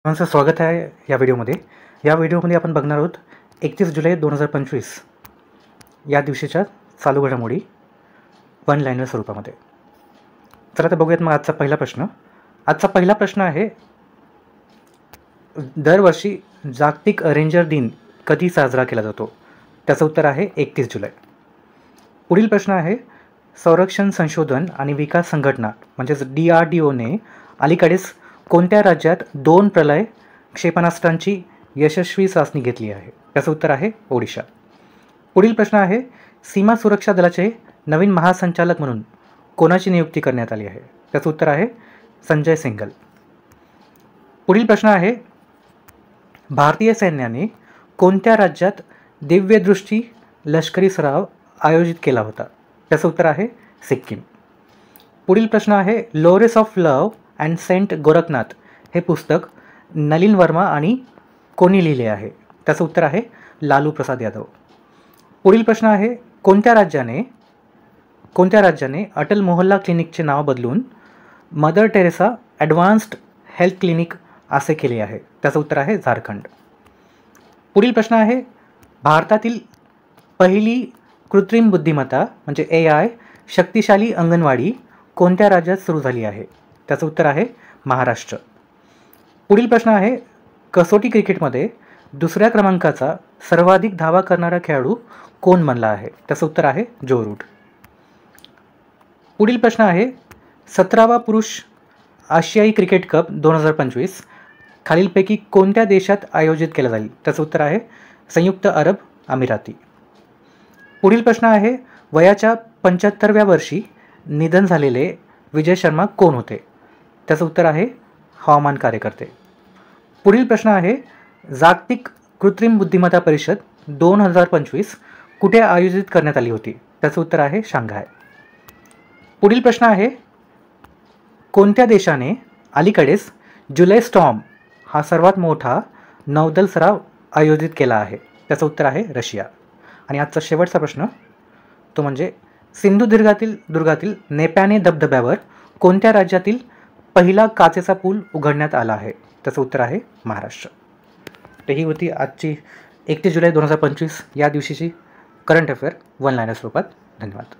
सर्वांचं स्वागत आहे या व्हिडिओमध्ये आपण बघणार आहोत 31 जुलै 2025 या दिवशीच्या चालू घडामोडी वन लाईनर स्वरूपामध्ये. चला तर बघूयात मग आजचा पहिला प्रश्न आहे, दरवर्षी जागतिक रेंजर दिन कधी साजरा केला जातो? त्याचं उत्तर आहे 31 जुलै. पुढील प्रश्न आहे, संरक्षण संशोधन आणि विकास संघटना म्हणजेच DRDOने अलीकडेच कोणत्या राज्यात 2 प्रलय क्षेपणास्त्रांची यशस्वी चाचणी घेतली आहे? त्याचं उत्तर आहे ओडिशा. पुढील प्रश्न आहे, सीमा सुरक्षा दलाचे नवीन महासंचालक म्हणून कोणाची नियुक्ती करण्यात आली आहे? त्याचं उत्तर आहे संजय सिंघल. पुढील प्रश्न आहे, भारतीय सैन्याने कोणत्या राज्यात दिव्यदृष्टी लष्करी सराव आयोजित केला होता? त्याचं उत्तर आहे सिक्कीम. पुढील प्रश्न आहे, lores of love and saint Gorakhnath हे पुस्तक नलिन वर्मा आणि कोणी लिहिले आहे? त्याचं उत्तर आहे लालू प्रसाद यादव. पुढील प्रश्न आहे, कोणत्या राज्याने अटल मोहल्ला क्लिनिकचे नाव बदलून mother Teresa advanced health clinic असे केले आहे? त्याचं उत्तर आहे झारखंड. पुढील प्रश्न आहे, भारतातील पहिली कृत्रिम बुद्धिमत्ता म्हणजे AI शक्तिशाली अंगणवाडी कोणत्या राज्यात सुरू झाली आहे? त्याचं उत्तर आहे महाराष्ट्र. पुढील प्रश्न आहे, कसोटी क्रिकेटमध्ये दुसऱ्या क्रमांकाचा सर्वाधिक धावा करणारा खेळाडू कोण बनला आहे? त्याचं उत्तर आहे जो रूट. पुढील प्रश्न आहे, 17वा पुरुष आशियाई क्रिकेट कप 2025 खालीलपैकी कोणत्या देशात आयोजित केला जाईल? त्याचं उत्तर आहे संयुक्त अरब अमिराती. पुढील प्रश्न आहे, वयाच्या 75व्या वर्षी निधन झालेले विजय शर्मा कोण होते? त्याचं उत्तर आहे हवामान कार्यकर्ते. पुढील प्रश्न आहे, जागतिक कृत्रिम बुद्धिमत्ता परिषद 2025 कुठे आयोजित करण्यात आली होती? त्याचं उत्तर आहे शांघाय. पुढील प्रश्न आहे, कोणत्या देशाने अलीकडेच जुलै स्टॉर्म हा सर्वात मोठा नौदल सराव आयोजित केला आहे? त्याचं उत्तर आहे रशिया. आणि आजचा शेवटचा प्रश्न तो म्हणजे, सिंधुदुर्गातील नेप्याने धबधब्यावर कोणत्या राज्यातील पहिला काचेचा पूल उघडण्यात आला आहे? त्याचं उत्तर आहे महाराष्ट्र. तर ही होती आजची 31 जुलै 2025 या दिवशीची करंट अफेअर वन लाईनर स्वरूपात. धन्यवाद.